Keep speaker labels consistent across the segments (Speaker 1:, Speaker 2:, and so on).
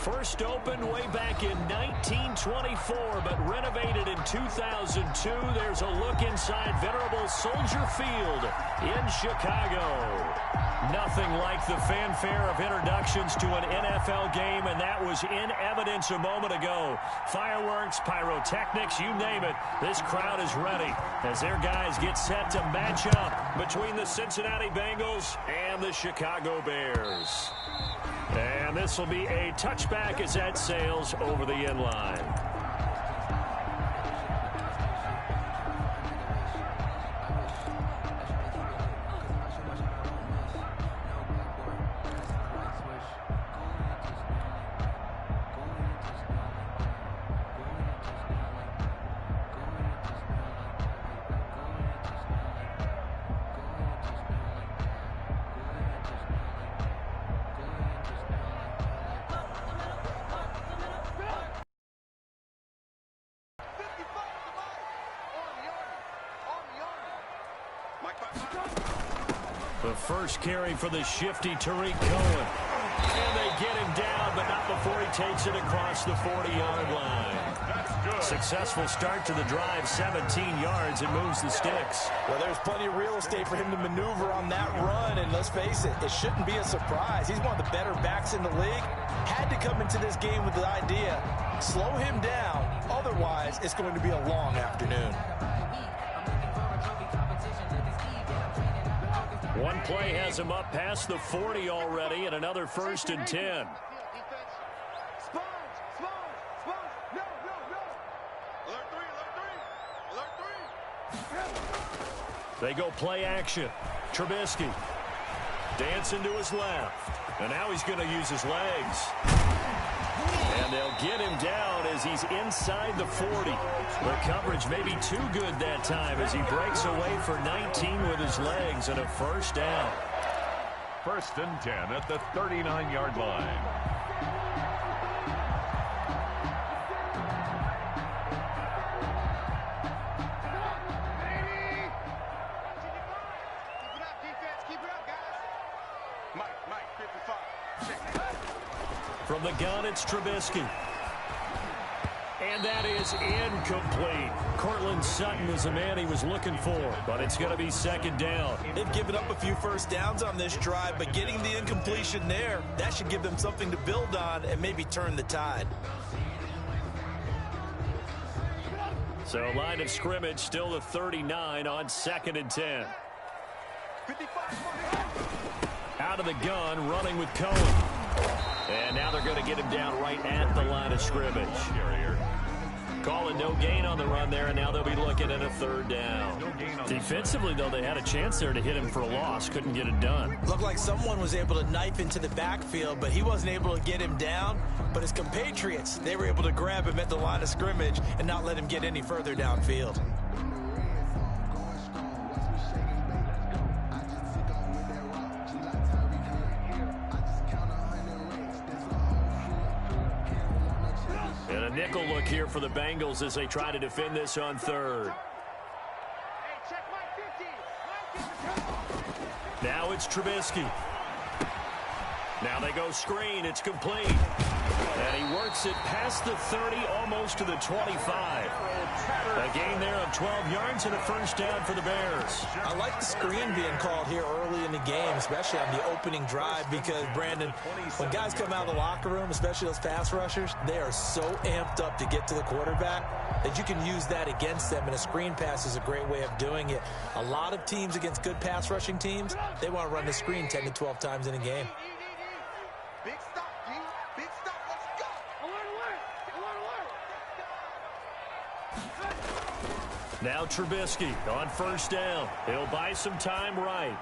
Speaker 1: First opened way back in 1924, but renovated in 2002. There's a look inside venerable Soldier Field in Chicago. Nothing like the fanfare of introductions to an NFL game, and that was in evidence a moment ago. Fireworks, pyrotechnics, you name it. This crowd is ready as their guys get set to match up between the Cincinnati Bengals and the Chicago Bears. And this will be a touchback as that sails over the end line. The first carry for the shifty Tariq Cohen. And they get him down, but not before he takes it across the 40-yard line. Successful start to the drive, 17 yards, and moves the sticks.
Speaker 2: Well, there's plenty of real estate for him to maneuver on that run, and let's face it, it shouldn't be a surprise. He's one of the better backs in the league. Had to come into this game with the idea, slow him down, otherwise it's going to be a long afternoon.
Speaker 1: One play has him up past the 40 already, and another 1st and 10. They go play action. Trubisky dancing to his left, and now he's going to use his legs. And they'll get him down as he's inside the 40. The coverage may be too good that time as he breaks away for 19 with his legs and a first down.
Speaker 3: 1st and 10 at the 39-yard line.
Speaker 1: From the gun, it's Trubisky. And that is incomplete. Cortland Sutton is the man he was looking for, but it's going to be 2nd down.
Speaker 2: They've given up a few first downs on this drive, but getting the incompletion there, that should give them something to build on and maybe turn the tide.
Speaker 1: So line of scrimmage still the 39 on 2nd and 10. Out of the gun, running with Cohen. And now they're going to get him down right at the line of scrimmage. Calling no gain on the run there, and now they'll be looking at a 3rd down. Defensively, though, they had a chance there to hit him for a loss. Couldn't get it done.
Speaker 2: Looked like someone was able to knife into the backfield, but he wasn't able to get him down. But his compatriots, they were able to grab him at the line of scrimmage and not let him get any further downfield.
Speaker 1: And a nickel look here for the Bengals as they try to defend this on 3rd. Now it's Trubisky. Now they go screen. It's complete. And he works it past the 30, almost to the 25. A gain there of 12 yards and a first down for the Bears.
Speaker 2: I like the screen being called here early in the game, especially on the opening drive, because, Brandon, when guys come out of the locker room, especially those pass rushers, they are so amped up to get to the quarterback that you can use that against them, and a screen pass is a great way of doing it. A lot of teams against good pass rushing teams, they want to run the screen 10 to 12 times in a game.
Speaker 4: Big stop, G. Big stop. Let's go.
Speaker 1: Now Trubisky on 1st down. He'll buy some time right.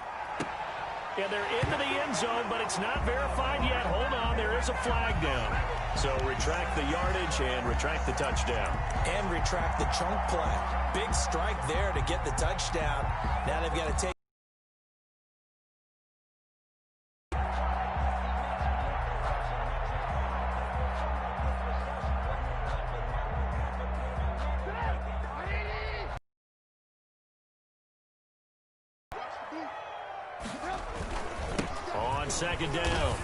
Speaker 1: And they're into the end zone, but it's not verified yet. Hold on, there is a flag down. So retract the yardage and retract the touchdown.
Speaker 2: And retract the chunk play. Big strike there to get the touchdown. Now they've got to take.
Speaker 1: On 2nd down.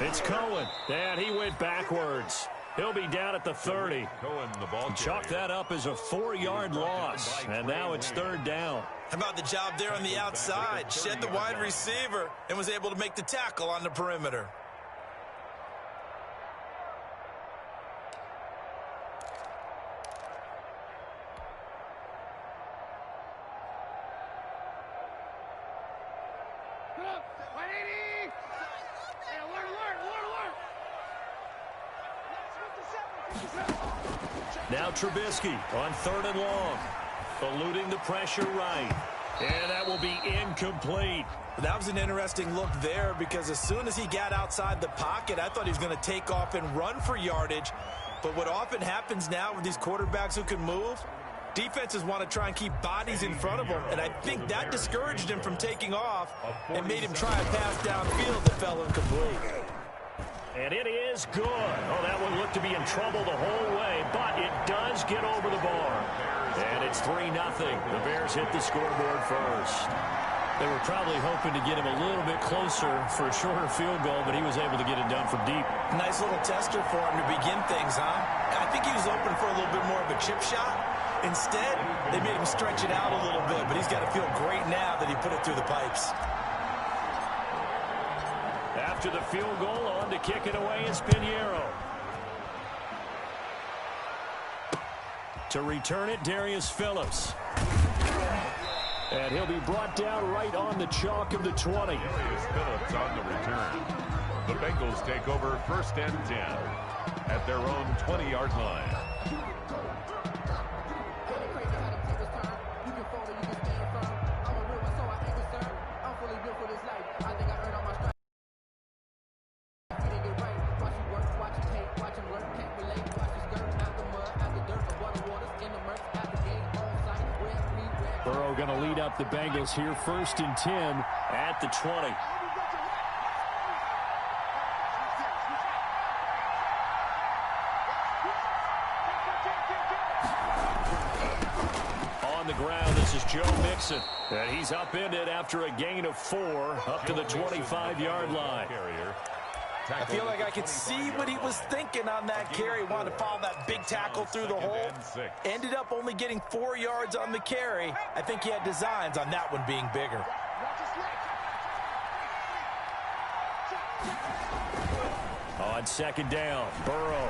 Speaker 1: It's Cohen, and he went backwards. He'll be down at the 30.
Speaker 3: Cohen, the ball
Speaker 1: Chalk that up as a 4-yard loss, and now it's third down.
Speaker 2: How about the job there on the outside? Shed the wide receiver and was able to make the tackle on the perimeter.
Speaker 1: Now Trubisky on 3rd and long. Eluding the pressure right. And that will be incomplete.
Speaker 2: That was an interesting look there because as soon as he got outside the pocket, I thought he was going to take off and run for yardage. But what often happens now with these quarterbacks who can move, defenses want to try and keep bodies in front of them. And I think that discouraged him from taking off and made him try a pass downfield that fell incomplete.
Speaker 1: And it is good. Oh, that one looked to be in trouble the whole way, but it does get over the bar. And it's 3-0. The Bears hit the scoreboard first. They were probably hoping to get him a little bit closer for a shorter field goal, but he was able to get it done from deep.
Speaker 2: Nice little tester for him to begin things, huh? I think he was open for a little bit more of a chip shot. Instead, they made him stretch it out a little bit, but he's got to feel great now that he put it through the pipes.
Speaker 1: After the field goal, on to kick it away is Pinheiro. To return it, Darius Phillips. And he'll be brought down right on the chalk of the 20.
Speaker 3: Darius Phillips on the return. The Bengals take over 1st and 10 at their own 20-yard line.
Speaker 1: Burrow going to lead up the Bengals here 1st and 10 at the 20. On the ground, this is Joe Mixon. And he's upended after a gain of 4 up to the 25-yard line.
Speaker 2: I feel like I could see what he was thinking on that carry. Wanted to follow that big tackle through the hole. Ended up only getting 4 yards on the carry. I think he had designs on that one being bigger.
Speaker 1: On 2nd down, Burrow.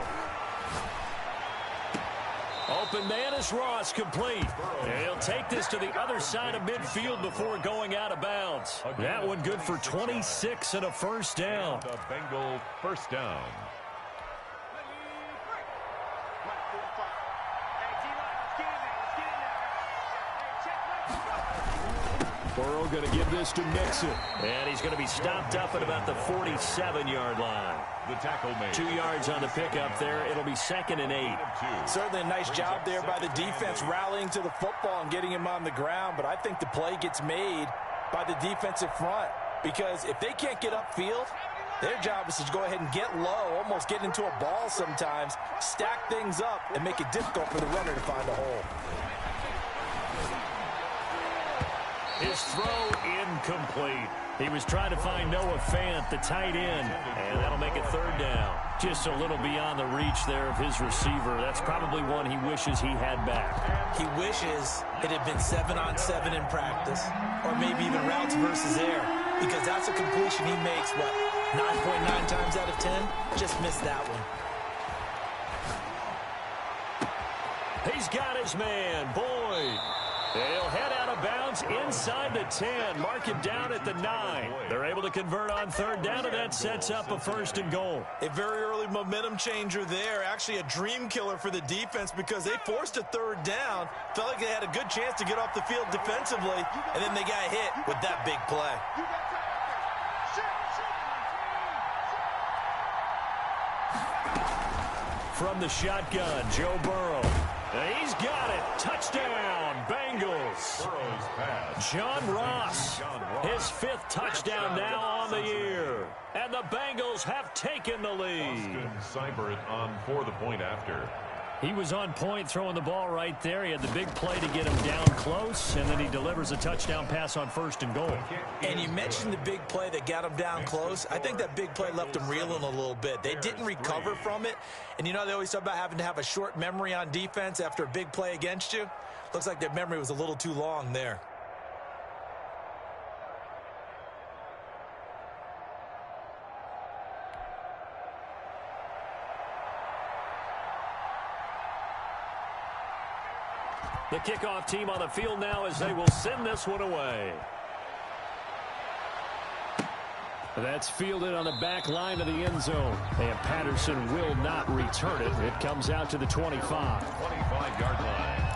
Speaker 1: Open man is Ross, complete. And he'll take this to the other side of midfield before going out of bounds. That one good for 26 and a 1st down.
Speaker 3: The Bengal 1st down.
Speaker 1: Burrow going to give this to Mixon. And he's going to be stopped up at about the 47-yard line.
Speaker 3: The tackle made.
Speaker 1: 2 yards on the pickup there. It'll be 2nd and 8.
Speaker 2: Certainly a nice job there by the defense rallying to the football and getting him on the ground. But I think the play gets made by the defensive front. Because if they can't get upfield, their job is to go ahead and get low, almost get into a ball sometimes, stack things up, and make it difficult for the runner to find a hole.
Speaker 1: His throw incomplete. He was trying to find Noah Fant, the tight end, and that'll make it 3rd down. Just a little beyond the reach there of his receiver. That's probably one he wishes he had back.
Speaker 2: He wishes it had been 7-on-7 in practice, or maybe even routes versus air, because that's a completion he makes, 9.9 times out of 10? Just missed that one.
Speaker 1: He's got his man, Boyd. He'll head out of bounds inside the 10. Mark him down at the 9. They're able to convert on 3rd down, and that sets up a 1st and goal.
Speaker 2: A very early momentum changer there. Actually a dream killer for the defense because they forced a 3rd down. Felt like they had a good chance to get off the field defensively, and then they got hit with that big play.
Speaker 1: From the shotgun, Joe Burrow. He's got it. Touchdown, Bengals. John Ross, his 5th touchdown now on the year. And the Bengals have taken the lead.
Speaker 3: Austin Seibert on for the point after.
Speaker 1: He was on point throwing the ball right there. He had the big play to get him down close, and then he delivers a touchdown pass on 1st and goal.
Speaker 2: And you mentioned the big play that got him down close. I think that big play left him reeling a little bit. They didn't recover from it. And you know, they always talk about having to have a short memory on defense after a big play against you. Looks like their memory was a little too long there.
Speaker 1: The kickoff team on the field now as they will send this one away. That's fielded on the back line of the end zone. And Patterson will not return it. It comes out to the 25.
Speaker 3: 25-yard line.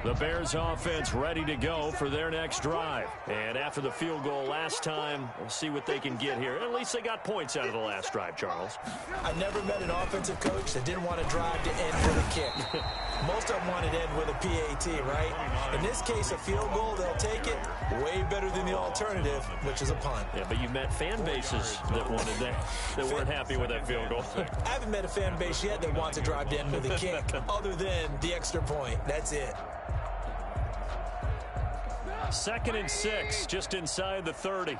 Speaker 1: The Bears offense ready to go for their next drive. And after the field goal last time, we'll see what they can get here. At least they got points out of the last drive, Charles.
Speaker 2: I never met an offensive coach that didn't want to drive to end with a kick. Most of them wanted to end with a PAT, right? In this case, a field goal, they'll take it. Way better than the alternative, which is a punt.
Speaker 1: Yeah, but you've met fan bases that wanted that weren't happy with that field goal.
Speaker 2: I haven't met a fan base yet that wants to drive to end with a kick, other than the extra point. That's it.
Speaker 1: 2nd and 6, just inside the 30.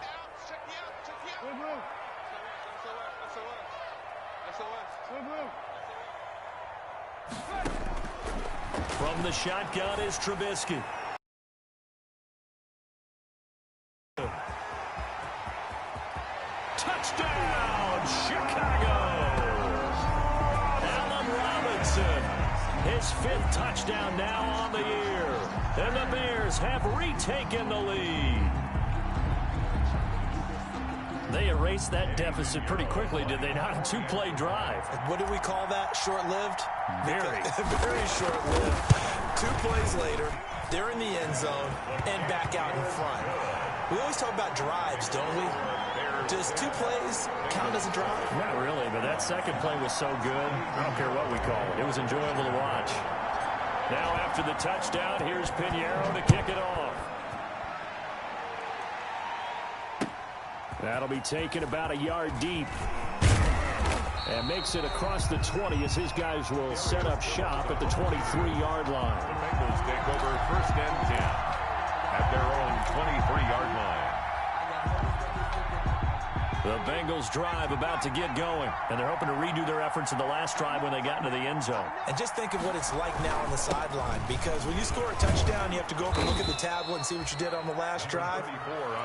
Speaker 1: From the shotgun is Trubisky. Touchdown, Chicago! Allen Robinson, his 5th touchdown now on the year. And the Bears have retaken the lead. They erased that deficit pretty quickly, did they not? A 2-play drive.
Speaker 2: What do we call that? Short-lived?
Speaker 1: Very.
Speaker 2: Very short-lived. 2 plays later, they're in the end zone and back out in front. We always talk about drives, don't we? Does 2 plays count as a drive?
Speaker 1: Not really, but that second play was so good. I don't care what we call it. It was enjoyable to watch. Now after the touchdown, here's Pinheiro to kick it off. That'll be taken about a yard deep. And makes it across the 20 as his guys will set up shop at the 23-yard line.
Speaker 3: The Bengals take over 1st and 10 at their own 23-yard line.
Speaker 1: The Bengals drive about to get going, and they're hoping to redo their efforts in the last drive when they got into the end zone.
Speaker 2: And just think of what it's like now on the sideline, because when you score a touchdown, you have to go over and look at the tablet and see what you did on the last drive.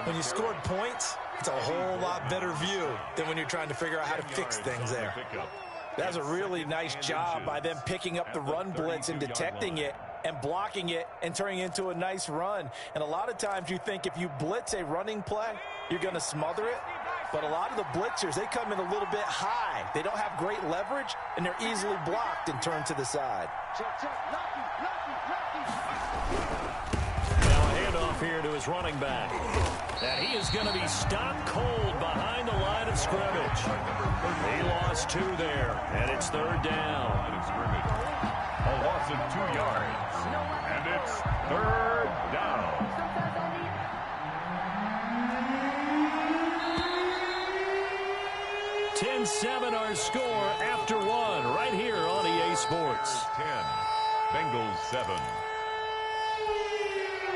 Speaker 2: When you scored points, it's a whole lot better view than when you're trying to figure out how to fix things there. That was a really nice job by them picking up the run blitz and detecting it and blocking it and turning it into a nice run. And a lot of times you think if you blitz a running play, you're going to smother it. But a lot of the blitzers, they come in a little bit high. They don't have great leverage, and they're easily blocked and turned to the side.
Speaker 1: Now a handoff here to his running back. And he is going to be stopped cold behind the line of scrimmage. He lost 2 there, and it's 3rd down.
Speaker 3: A loss of 2 yards, and it's 3rd down.
Speaker 1: 10-7 our score after 1 right here on EA Sports.
Speaker 3: 10, Bengals 7.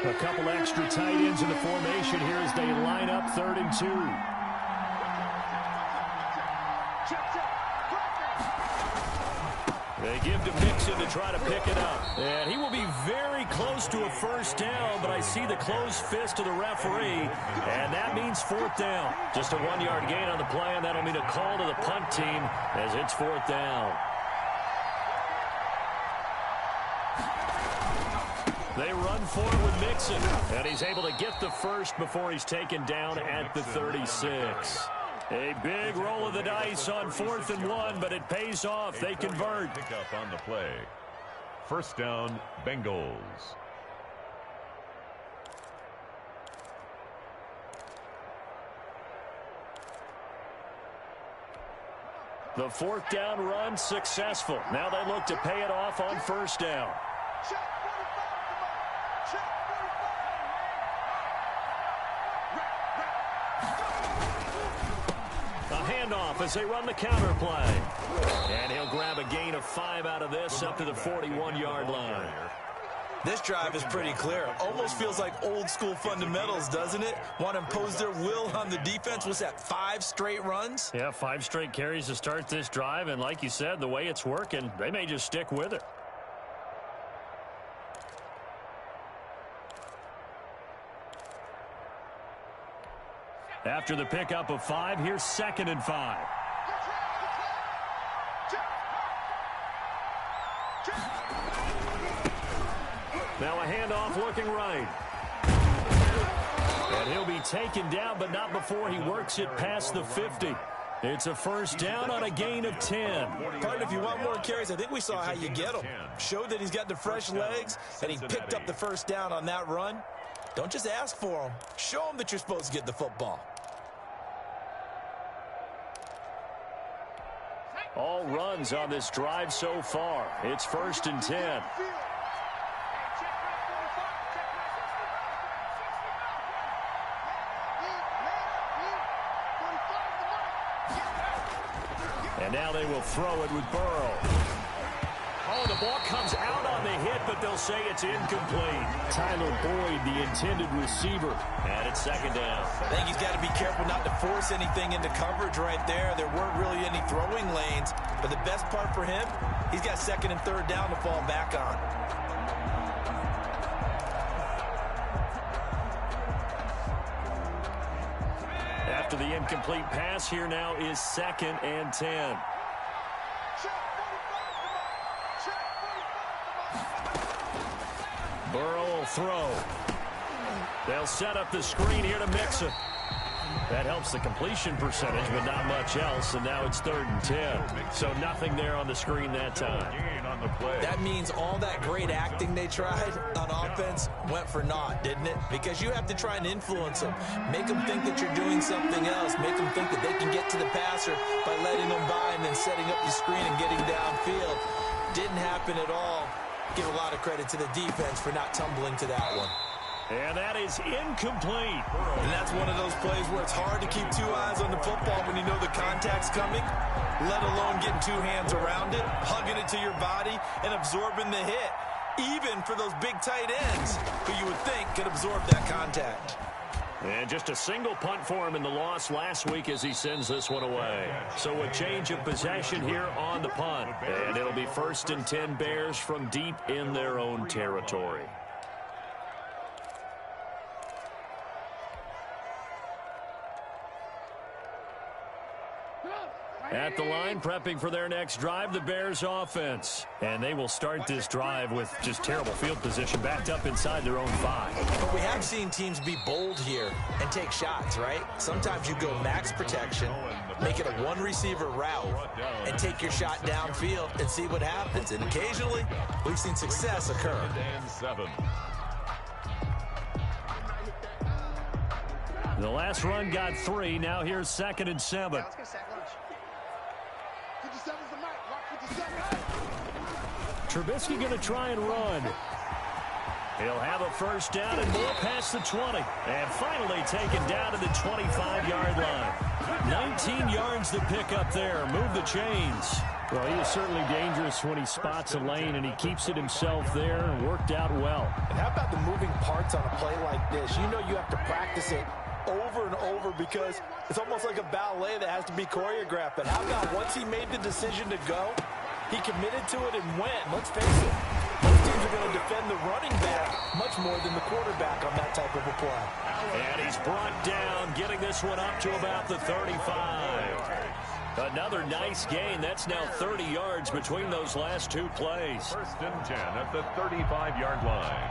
Speaker 1: A couple extra tight ends in the formation here as they line up 3rd and 2. They give to Mixon to try to pick it up. And he will be very close to a 1st down, but I see the closed fist of the referee, and that means 4th down. Just a 1-yard gain on the play, and that'll mean a call to the punt team as it's 4th down. They run forward with Mixon, and he's able to get the first before he's taken down at the 36. A big roll of the dice on 4th and 1, but it pays off. They convert.
Speaker 3: Pick up on the play. 1st down, Bengals.
Speaker 1: The fourth down run successful. Now they look to pay it off on first down. A handoff as they run the counter play. And he'll grab a gain of 5 out of this up to the 41-yard line.
Speaker 2: This drive is pretty clear. Almost feels like old school fundamentals, doesn't it? Want to impose their will on the defense. What's that, 5 straight runs?
Speaker 1: Yeah, 5 straight carries to start this drive. And like you said, the way it's working, they may just stick with it. After the pickup of 5, here's 2nd and 5. Now a handoff looking right. And he'll be taken down, but not before he works it past the 50. It's a first down on a gain of 10.
Speaker 2: Pardon, if you want more carries, I think we saw how you get him. Showed that he's got the fresh legs, and he picked up the first down on that run. Don't just ask for him. Show him that you're supposed to get the football.
Speaker 1: All runs on this drive so far. It's 1st and 10. And now they will throw it with Burrow. Oh, the ball comes out on the hit, but they'll say it's incomplete. Tyler Boyd, the intended receiver, and it's 2nd down.
Speaker 2: I think he's got to be careful not to force anything into coverage right there. There weren't really any throwing lanes, but the best part for him, he's got 2nd and 3rd down to fall back on.
Speaker 1: After the incomplete pass, here now is 2nd and 10. Burrow will throw. They'll set up the screen here to Mixon. That helps the completion percentage, but not much else, and now it's 3rd and 10. So nothing there on the screen that time.
Speaker 2: That means all that great acting they tried on offense went for naught, didn't it? Because you have to try and influence them. Make them think that you're doing something else. Make them think that they can get to the passer by letting them by and then setting up the screen and getting downfield. Didn't happen at all. Give a lot of credit to the defense for not tumbling to that one.
Speaker 1: And that is incomplete.
Speaker 2: And that's one of those plays where it's hard to keep 2 eyes on the football when you know the contact's coming, let alone getting 2 hands around it, hugging it to your body, and absorbing the hit, even for those big tight ends who you would think could absorb that contact.
Speaker 1: And just a single punt for him in the loss last week as he sends this one away. So a change of possession here on the punt. And it'll be 1st and 10 Bears from deep in their own territory. At the line, prepping for their next drive, the Bears offense. And they will start this drive with just terrible field position, backed up inside their own 5.
Speaker 2: But we have seen teams be bold here and take shots, right? Sometimes you go max protection, make it a 1-receiver route, and take your shot downfield and see what happens. And occasionally, we've seen success occur.
Speaker 1: The last run got 3. Now here's 2nd and 7. Trubisky going to try and run. He'll have a first down and more past the 20. And finally taken down to the 25-yard line. 19 yards to pick up there. Move the chains. Well, he is certainly dangerous when he spots a lane, and he keeps it himself there and worked out well.
Speaker 5: And how about the moving parts on a play like this? You know you have to practice it over and over because it's almost like a ballet that has to be choreographed. But how about once he made the decision to go, he committed to it and went. Let's face it, most teams are going to defend the running back much more than the quarterback on that type of a play.
Speaker 1: And he's brought down, getting this one up to about the 35. Another nice gain. That's now 30 yards between those last 2 plays.
Speaker 3: 1st and 10 at the 35-yard line.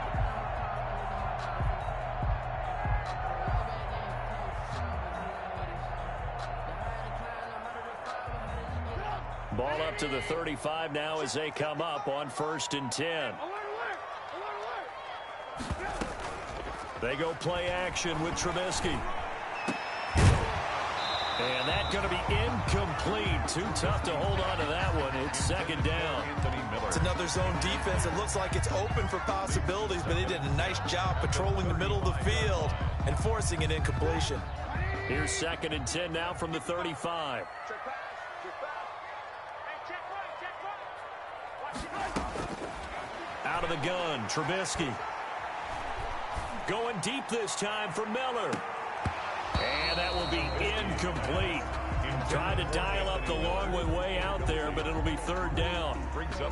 Speaker 1: Ball up to the 35 now as they come up on 1st and 10. They go play action with Trubisky. And that's going to be incomplete. Too tough to hold on to that one. It's second down.
Speaker 5: It's another zone defense. It looks like it's open for possibilities, but they did a nice job patrolling the middle of the field and forcing an incompletion.
Speaker 1: Here's 2nd and 10 now from the 35. Out of the gun, Trubisky. Going deep this time for Miller. And that will be incomplete. Trying to dial up the long way out there, but it'll be 3rd down.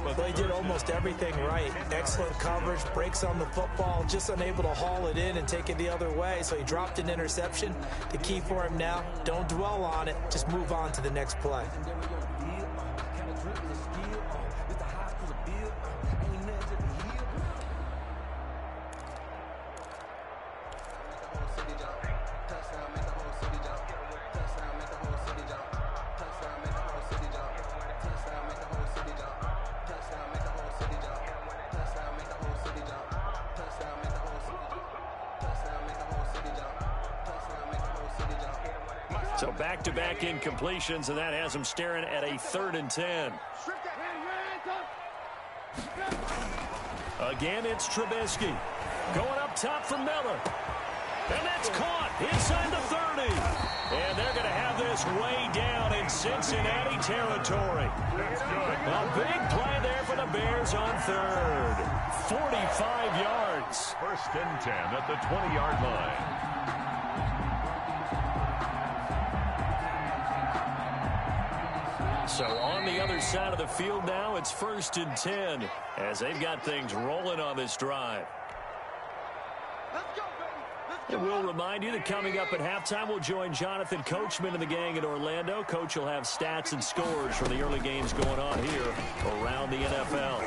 Speaker 5: Well, he did almost everything right. Excellent coverage, breaks on the football, just unable to haul it in and take it the other way. So he dropped an interception. The key for him now, don't dwell on it. Just move on to the next play.
Speaker 1: So back-to-back incompletions, and that has him staring at a 3rd and 10. Again, it's Trubisky. Going up top for Miller. And that's caught inside the 30. And they're going to have this way down in Cincinnati territory. A big play there for the Bears on 3rd. 45 yards.
Speaker 3: 1st and 10 at the 20-yard line.
Speaker 1: So on the other side of the field now, it's 1st and 10 as they've got things rolling on this drive. And we'll remind you that coming up at halftime, we'll join Jonathan Coachman and the gang in Orlando. Coach will have stats and scores from the early games going on here around the NFL.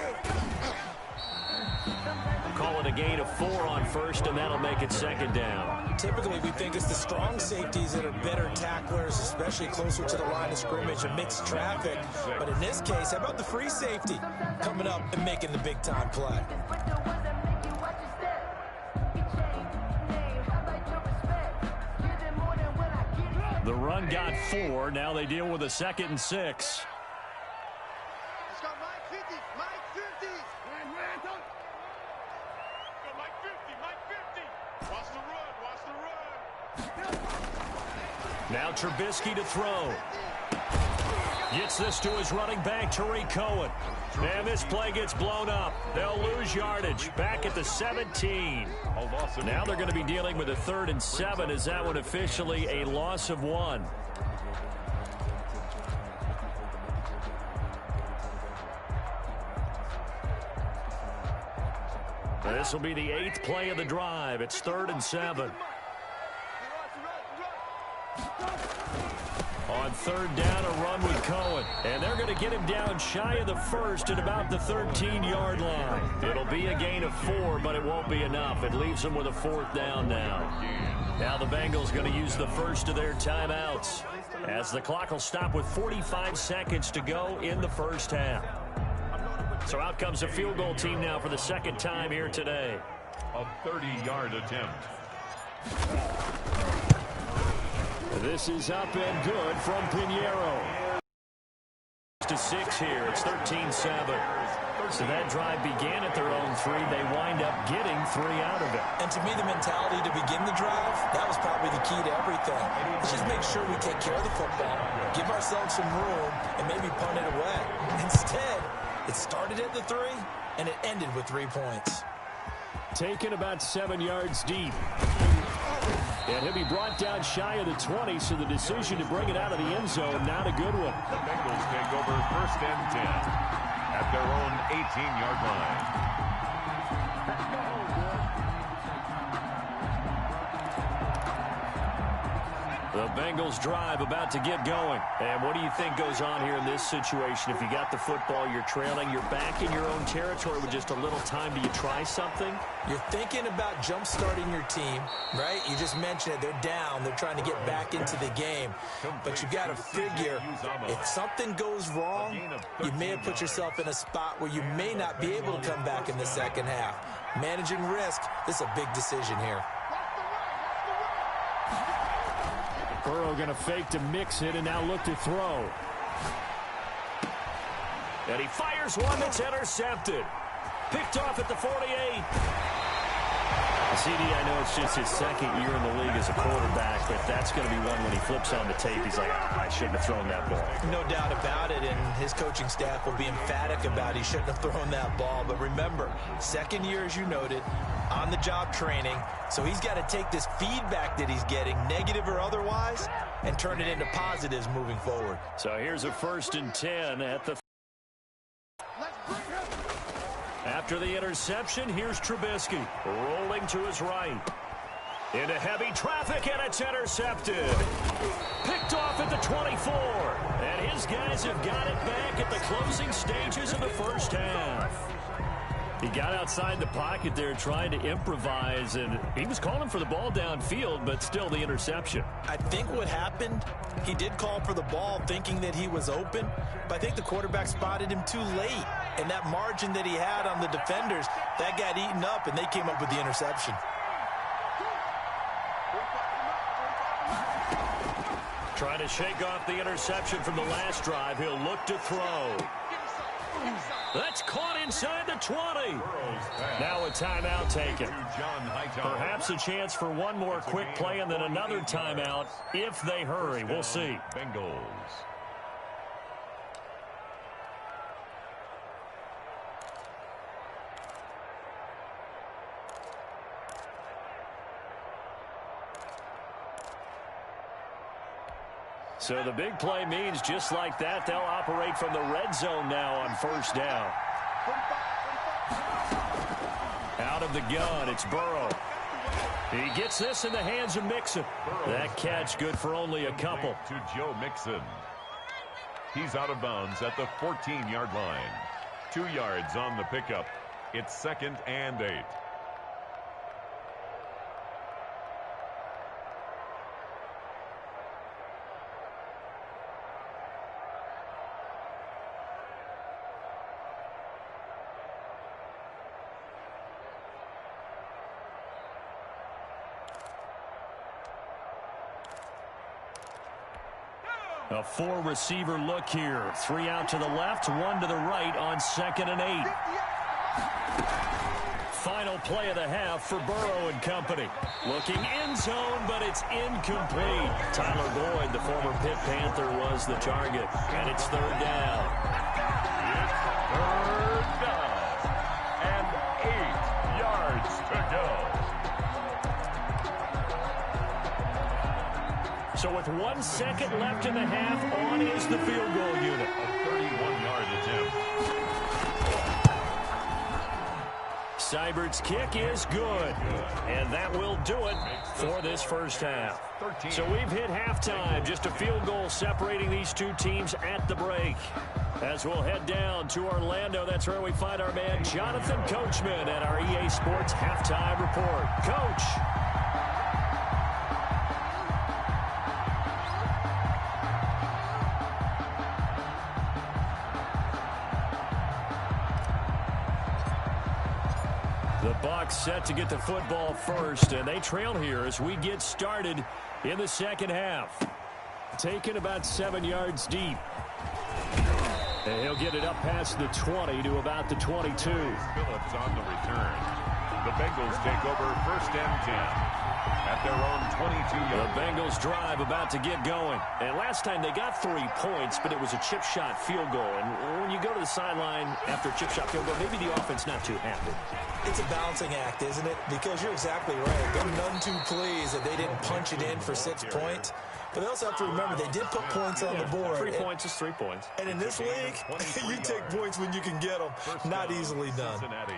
Speaker 1: Call it a gain of 4 on 1st, and that'll make it 2nd down.
Speaker 5: Typically, we think it's the strong safeties that are better tacklers, especially closer to the line of scrimmage and mixed traffic. But in this case, how about the free safety coming up and making the big-time play?
Speaker 1: The run got 4. Now they deal with a 2nd and 6. Now Trubisky to throw. Gets this to his running back, Tariq Cohen. And this play gets blown up. They'll lose yardage. Back at the 17. Now they're going to be dealing with a 3rd and 7. Is that one officially a loss of 1? This will be the 8th play of the drive. It's 3rd and 7. On 3rd down, a run with Cohen. And they're going to get him down shy of the 1st at about the 13-yard line. It'll be a gain of 4, but it won't be enough. It leaves them with a 4th down now. Now the Bengals going to use the first of their timeouts, as the clock will stop with 45 seconds to go in the first half. So out comes a field goal team now for the 2nd time here today.
Speaker 3: A 30-yard attempt.
Speaker 1: This is up and good from Pinheiro. To 6 here. It's 13-7. So that drive began at their own 3. They wind up getting 3 out of it.
Speaker 5: And to me, the mentality to begin the drive, that was probably the key to everything. Let's just make sure we take care of the football, give ourselves some room, and maybe punt it away. Instead, it started at the 3, and it ended with 3 points.
Speaker 1: Taken about 7 yards deep. And he'll be brought down shy of the 20, so the decision to bring it out of the end zone, not a good one.
Speaker 3: The Bengals take over 1st and 10 at their own 18-yard line.
Speaker 1: The Bengals drive about to get going. And what do you think goes on here in this situation? If you got the football, you're trailing, you're back in your own territory with just a little time. Do you try something?
Speaker 5: You're thinking about jump-starting your team, right? You just mentioned it. They're down. They're trying to get back into the game. But you got to figure, if something goes wrong, you may have put yourself in a spot where you may not be able to come back in the second half. Managing risk, this is a big decision here.
Speaker 1: Burrow going to fake to mix it and now look to throw. And he fires one that's intercepted. Picked off at the 48. CD, I know it's just his second year in the league as a quarterback, but that's going to be one when he flips on the tape. He's like, I shouldn't have thrown that ball.
Speaker 2: No doubt about it, and his coaching staff will be emphatic about he shouldn't have thrown that ball. But remember, second year, as you noted, on-the-job training, so he's got to take this feedback that he's getting, negative or otherwise, and turn it into positives moving forward.
Speaker 1: So here's a 1st and 10 at the... After the interception, here's Trubisky rolling to his right. Into heavy traffic, and it's intercepted. Picked off at the 24. And his guys have got it back at the closing stages of the first half. He got outside the pocket there trying to improvise, and he was calling for the ball downfield, but still the interception.
Speaker 2: I think what happened, he did call for the ball thinking that he was open, but I think the quarterback spotted him too late. And that margin that he had on the defenders, that got eaten up, and they came up with the interception.
Speaker 1: Trying to shake off the interception from the last drive. He'll look to throw. That's caught inside the 20. Now a timeout taken. Perhaps a chance for one more quick play and then another timeout if they hurry. We'll see.
Speaker 3: Bengals.
Speaker 1: So the big play means just like that, they'll operate from the red zone now on 1st down. Out of the gun, it's Burrow. He gets this in the hands of Mixon. That catch good for only a couple.
Speaker 3: To Joe Mixon. He's out of bounds at the 14-yard line. 2 yards on the pickup. It's 2nd and 8.
Speaker 1: A 4-receiver look here. 3 out to the left, 1 to the right on 2nd and 8. Final play of the half for Burrow and company. Looking end zone, but it's incomplete. Tyler Boyd, the former Pitt Panther, was the target. And it's 3rd down.
Speaker 3: It's 3rd down. And 8 yards to go.
Speaker 1: So with 1 second left in the half, on is the field goal unit.
Speaker 3: A 31-yard attempt.
Speaker 1: Seibert's kick is good. And that will do it for this first half. So we've hit halftime. Just a field goal separating these two teams at the break. As we'll head down to Orlando, that's where we find our man Jonathan Coachman at our EA Sports Halftime Report. Coach. The Bucs set to get the football first, and they trail here as we get started in the second half. Taken about 7 yards deep. And he'll get it up past the 20 to about the 22.
Speaker 3: Phillips on the return. The Bengals take over 1st and 10 at their own 22-yard.
Speaker 1: The Bengals drive about to get going. And last time they got 3 points, but it was a chip shot field goal. And when you go to the sideline after a chip shot field goal, maybe the offense not too happy.
Speaker 2: It's a balancing act, isn't it? Because you're exactly right. They're none too pleased that they didn't punch it in for 6 points. But they also have to remember they did put points on the board.
Speaker 1: 3 points is 3 points.
Speaker 2: And in this league, you take points when you can get them. Not easily done.
Speaker 3: Cincinnati.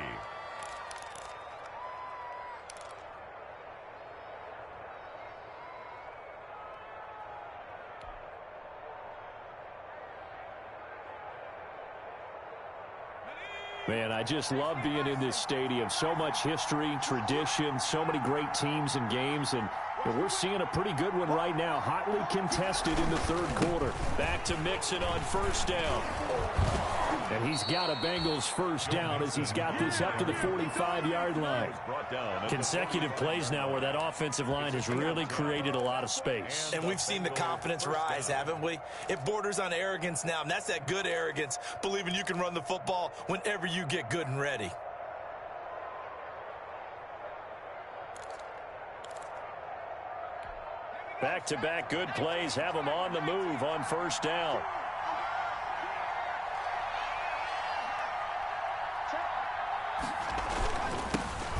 Speaker 1: Man, I just love being in this stadium. So much history, tradition, so many great teams and games, and we're seeing a pretty good one right now. Hotly contested in the 3rd quarter. Back to Mixon on 1st down. And he's got a Bengals first down as he's got this up to the 45-yard line. Consecutive plays now where that offensive line has really created a lot of space.
Speaker 5: And we've seen the confidence rise, haven't we? It borders on arrogance now, and that's that good arrogance, believing you can run the football whenever you get good and ready.
Speaker 1: Back-to-back good plays have him on the move on first down.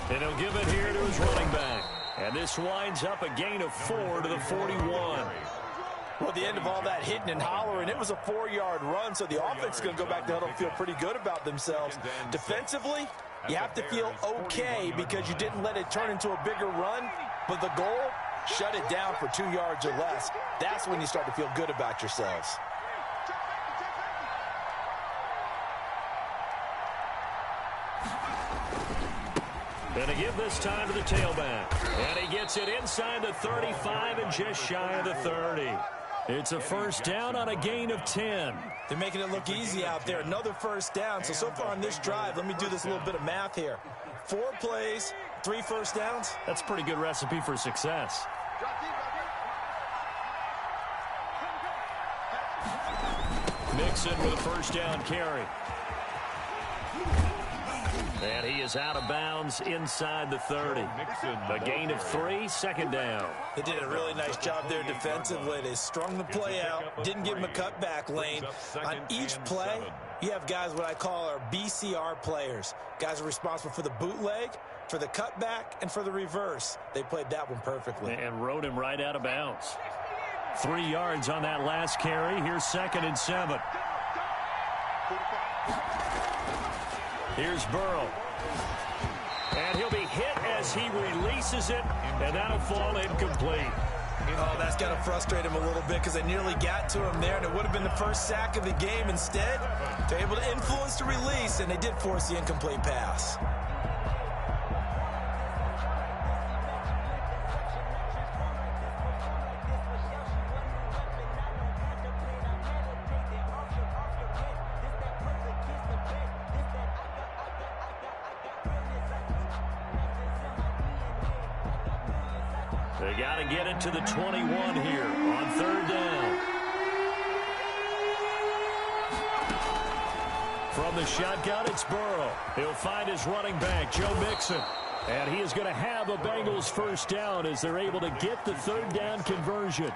Speaker 1: And he'll give it here to his running back. And this winds up a gain of 4 to the 41.
Speaker 5: Well, the end of all that hitting and hollering, it was a 4-yard run, so the offense is going to go back to huddle and feel pretty good about themselves. Defensively, you have to feel okay because you didn't let it turn into a bigger run, but the goal, shut it down for 2 yards or less. That's when you start to feel good about yourselves.
Speaker 1: Gonna give this time to the tailback. And he gets it inside the 35 and just shy of the 30. It's a first down on a gain of 10.
Speaker 5: They're making it look easy out there. Another first down. So far on this drive, let me do this little bit of math here. 4 plays, 3 first downs.
Speaker 1: That's a pretty good recipe for success. Mixon with a first down carry. And he is out of bounds inside the 30. A gain of 3, second down.
Speaker 5: They did a really nice job there defensively. They strung the play out, didn't give him a cutback lane. On each play, you have guys what I call our BCR players. Guys are responsible for the bootleg, for the cutback, and for the reverse. They played that one perfectly.
Speaker 1: And rode him right out of bounds. 3 yards on that last carry. Here's 2nd and 7. Here's Burrow. And he'll be hit as he releases it, and that'll fall incomplete.
Speaker 5: Oh, that's got to frustrate him a little bit because they nearly got to him there, and it would have been the first sack of the game. Instead, they're able to influence the release, and they did force the incomplete pass.
Speaker 1: They got to get it to the 21 here on 3rd down. From the shotgun, it's Burrow. He'll find his running back, Joe Mixon. And he is going to have a Bengals first down as they're able to get the 3rd down conversion.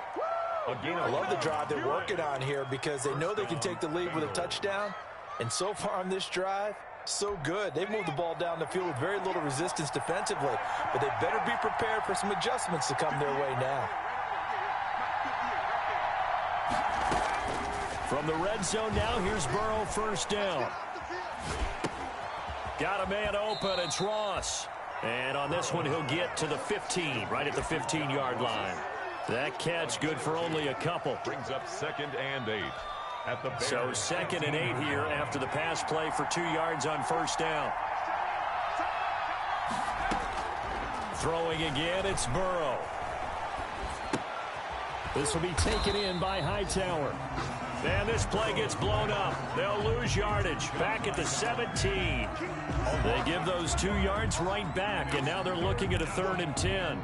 Speaker 5: I love the drive they're working on here because they know they can take the lead with a touchdown. And so far on this drive, so good. They've moved the ball down the field with very little resistance defensively, but they better be prepared for some adjustments to come their way now.
Speaker 1: From the red zone now, here's Burrow, first down. Got a man open, it's Ross. And on this one, he'll get to the 15, right at the 15-yard line. That catch good for only a couple.
Speaker 3: Brings up 2nd and 8.
Speaker 1: So 2nd and 8 here after the pass play for 2 yards on first down. Throwing again, it's Burrow. This will be taken in by Hightower. And this play gets blown up. They'll lose yardage back at the 17. They give those 2 yards right back, and now they're looking at a 3rd and 10.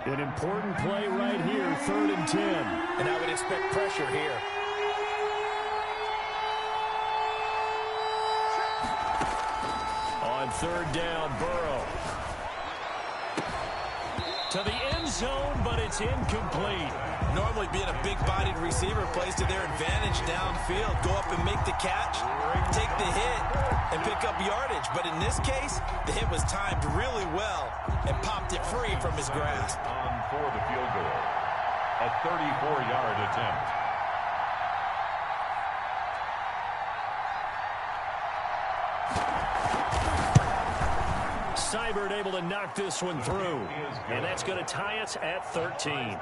Speaker 1: An important play right here, 3rd and 10.
Speaker 5: And I would expect pressure here.
Speaker 1: On 3rd down, Burrow. To the end zone, but it's incomplete.
Speaker 5: Normally being a big-bodied receiver plays to their advantage downfield. Go up and make the catch, take the hit, and pick up yardage. But in this case, the hit was timed really well and popped it free from his grasp.
Speaker 3: On for the field goal. A 34-yard attempt.
Speaker 1: Seibert able to knock this one through. And that's going to tie us at 13.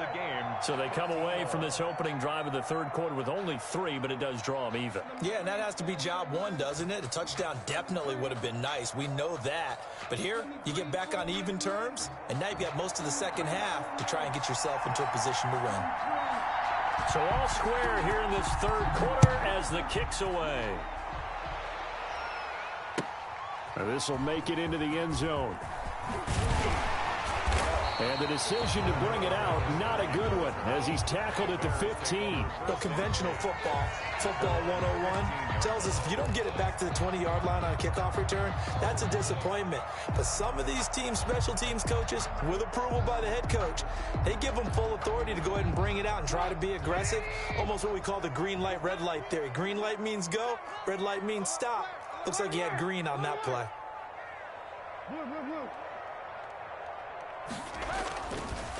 Speaker 1: So they come away from this opening drive of the third quarter with only 3, but it does draw them even.
Speaker 2: Yeah, and that has to be job one, doesn't it? A touchdown definitely would have been nice. We know that. But here, you get back on even terms, and now you've got most of the second half to try and get yourself into a position to win.
Speaker 1: So all square here in this third quarter as the kick's away. This will make it into the end zone. And the decision to bring it out, not a good one, as he's tackled at the 15.
Speaker 5: The conventional football 101, tells us if you don't get it back to the 20-yard line on a kickoff return, that's a disappointment. But some of these special teams coaches, with approval by the head coach, they give them full authority to go ahead and bring it out and try to be aggressive. Almost what we call the green light, red light theory. Green light means go, red light means stop. Looks like he had green on that play.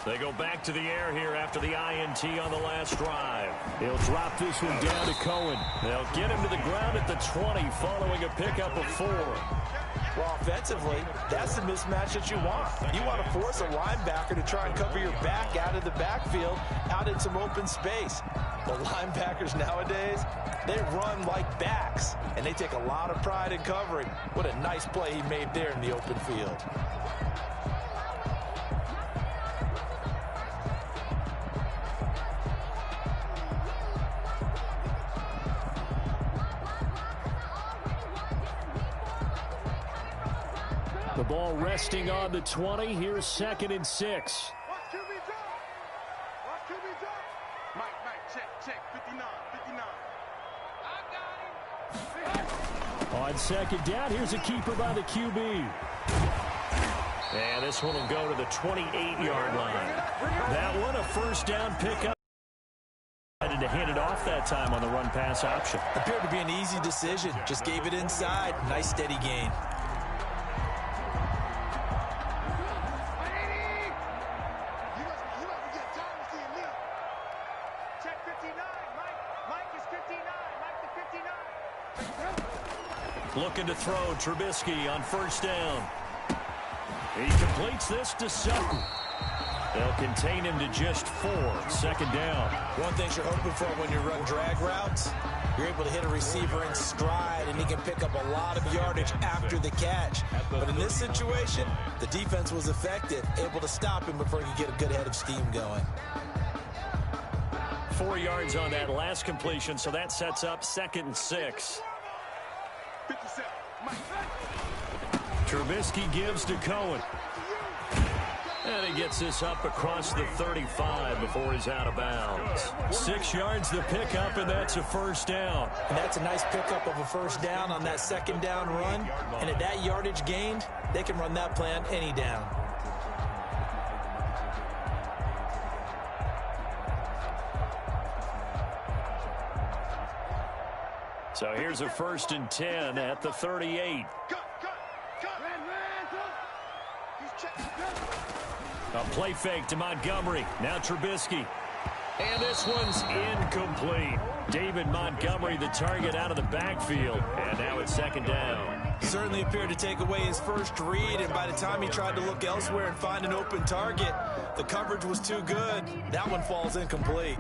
Speaker 1: They go back to the air here after the INT on the last drive. He'll drop this one down to Cohen. They'll get him to the ground at the 20 following a pickup of 4.
Speaker 5: Well, offensively, that's the mismatch that you want. You want to force a linebacker to try and cover your back out of the backfield, out in some open space. The linebackers nowadays, they run like backs, and they take a lot of pride in covering. What a nice play he made there in the open field.
Speaker 1: The ball resting on the 20. Here's 2nd and 6. On 2nd down, here's a keeper by the QB. And this one will go to the 28-yard line. That one, a first down pickup. To hand it off that time on the run-pass option.
Speaker 5: Appeared to be an easy decision. Just gave it inside. Nice steady gain.
Speaker 1: Looking to throw Trubisky on first down. He completes this to Sutton. They'll contain him to just 4. 2nd down.
Speaker 2: One thing you're hoping for when you run drag routes, you're able to hit a receiver in stride, and he can pick up a lot of yardage after the catch. But in this situation, the defense was effective, able to stop him before he could get a good head of steam going.
Speaker 1: 4 yards on that last completion, so that sets up 2nd and 6. Trubisky gives to Cohen. And he gets this up across the 35 before he's out of bounds. 6 yards the pickup, and that's a first down.
Speaker 5: And that's a nice pickup of a first down on that 2nd down run. And at that yardage gained, they can run that play on any down.
Speaker 1: So here's a 1st and 10 at the 38. A play fake to Montgomery. Now Trubisky. And this one's incomplete. David Montgomery, the target out of the backfield. And now it's 2nd down.
Speaker 5: Certainly appeared to take away his first read, and by the time he tried to look elsewhere and find an open target, the coverage was too good. That one falls incomplete.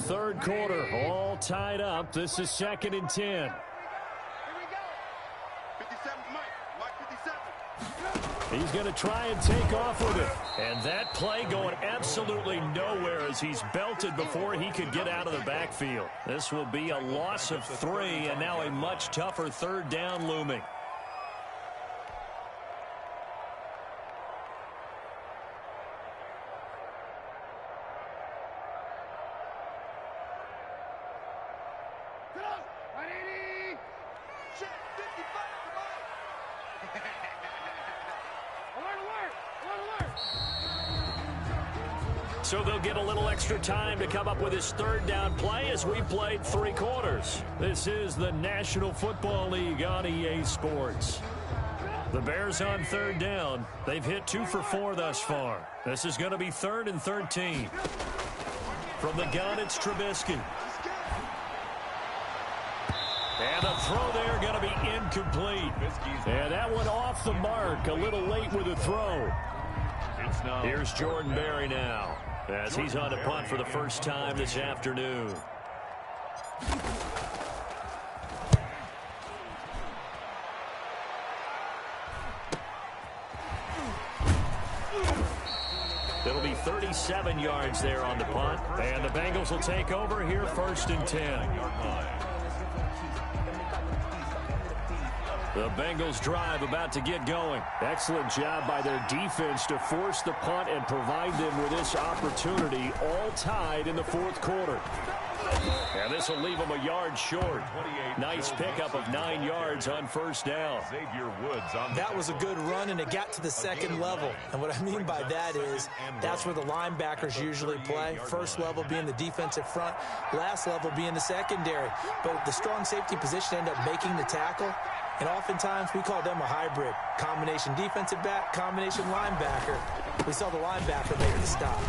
Speaker 1: Third quarter, all tied up. This is 2nd and 10.
Speaker 4: Here we go. 57, Mike 57.
Speaker 1: He's going to try and take off with it. And that play going absolutely nowhere as he's belted before he could get out of the backfield. This will be a loss of 3, and now a much tougher 3rd down looming. So they'll get a little extra time to come up with his 3rd down play as we played 3 quarters. This is the National Football League on EA Sports. The Bears on third down. They've hit 2 for 4 thus far. This is going to be 3rd and 13. From the gun, it's Trubisky. And the throw there going to be incomplete. And that one off the mark. A little late with the throw. Here's Jordan Berry now, as he's on the punt for the first time this afternoon. It'll be 37 yards there on the punt. And the Bengals will take over here 1st and 10. The Bengals drive about to get going. Excellent job by their defense to force the punt and provide them with this opportunity, all tied in the 4th quarter. And this will leave them a yard short. Nice pickup of 9 yards on 1st down.
Speaker 2: That was a good run, and it got to the 2nd level. And what I mean by that is that's where the linebackers usually play. First level being the defensive front, last level being the secondary. But the strong safety position ended up making the tackle. And oftentimes we call them a hybrid. Combination defensive back, combination linebacker. We saw the linebacker make the stop.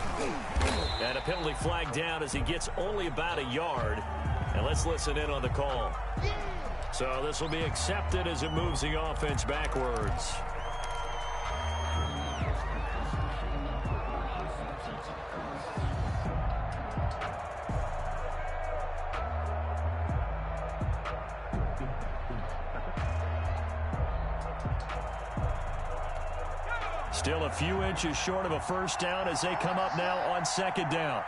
Speaker 1: And a penalty flag down as he gets only about a yard. And let's listen in on the call. So this will be accepted as it moves the offense backwards. Still a few inches short of a first down as they come up now on 2nd down.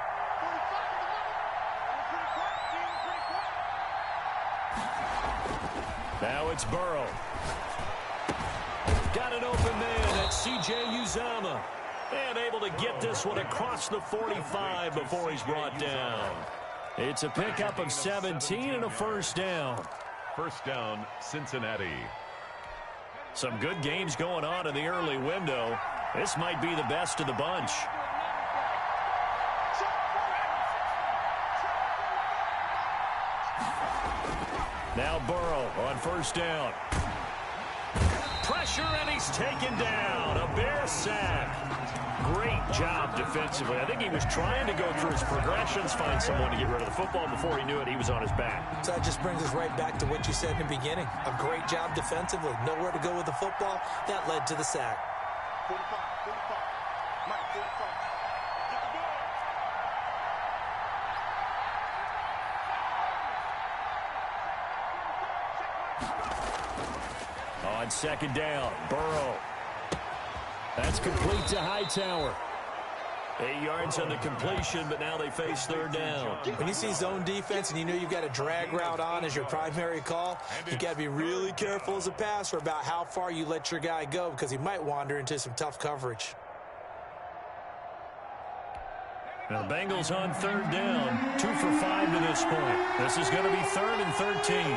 Speaker 1: Now it's Burrow. Got an open man. That's C.J. Uzomah. And able to get this one across the 45 before he's brought down. It's a pickup of 17 and a first down.
Speaker 3: First down, Cincinnati.
Speaker 1: Some good games going on in the early window. This might be the best of the bunch. Now Burrow on first down. Pressure, and he's taken down. A Bear sack. Great job defensively. I think he was trying to go through his progressions, find someone to get rid of the football. Before he knew it, he was on his back.
Speaker 2: So that just brings us right back to what you said in the beginning. A great job defensively. Nowhere to go with the football. That led to the sack.
Speaker 4: 45, Mike, 45. Get the
Speaker 1: ball. On 2nd down, Burrow. That's complete to Hightower. 8 yards on the completion, but now they face 3rd down.
Speaker 2: When you see zone defense and you know you've got a drag route on as your primary call, you got to be really careful as a passer about how far you let your guy go because he might wander into some tough coverage.
Speaker 1: Now the Bengals on 3rd down, 2 for 5 to this point. This is going to be 3rd and 13.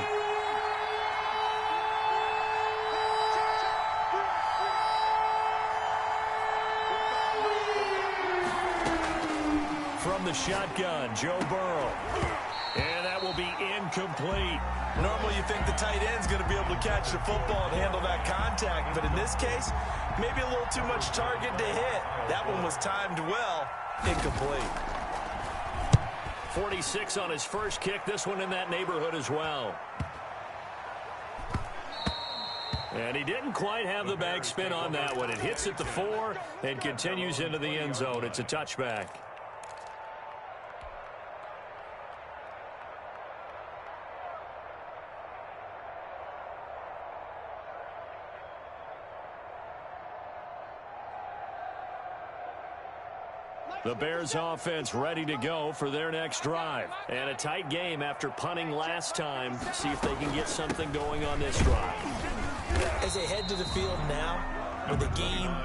Speaker 1: From the shotgun, Joe Burrow. And that will be incomplete.
Speaker 5: Normally you think the tight end's going to be able to catch the football and handle that contact, but in this case, maybe a little too much target to hit. That one was timed well. Incomplete.
Speaker 1: 46 on his first kick. This one in that neighborhood as well. And he didn't quite have the backspin on that one. It hits at the 4 and continues into the end zone. It's a touchback. The Bears offense ready to go for their next drive. And a tight game after punting last time. See if they can get something going on this drive.
Speaker 2: As they head to the field now, with the game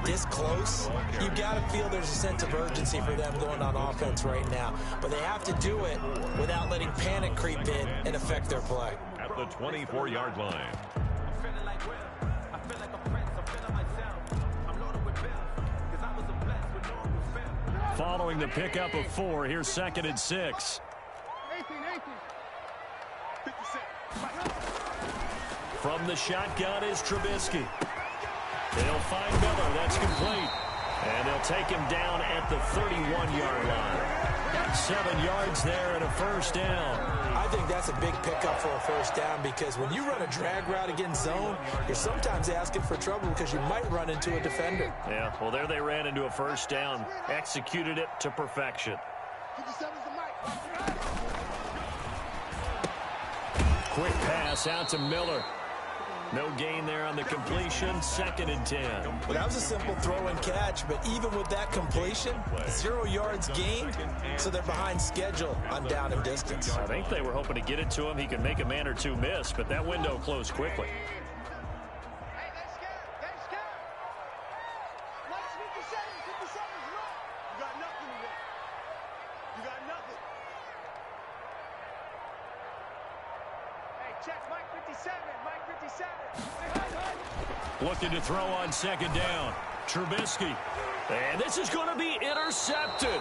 Speaker 2: this close, you've got to feel there's a sense of urgency for them going on offense right now. But they have to do it without letting panic creep in and affect their play.
Speaker 3: At the 24-yard line.
Speaker 1: Following the pickup of 4, here's 2nd and 6. From the shotgun is Trubisky. They'll find Miller. That's complete. And they'll take him down at the 31-yard line. 7 yards there and a first down.
Speaker 5: I think that's a big pickup for a first down because when you run a drag route against zone, you're sometimes asking for trouble because you might run into a defender.
Speaker 1: Yeah, well, there they ran into a first down. Executed it to perfection. Quick pass out to Miller. No gain there on the completion. 2nd and 10.
Speaker 5: Well, that was a simple throw and catch, but even with that completion, 0 yards gained, so they're behind schedule on down and distance.
Speaker 1: I think they were hoping to get it to him. He could make a man or two miss, but that window closed quickly. Looking to throw on 2nd down. Trubisky. And this is going to be intercepted.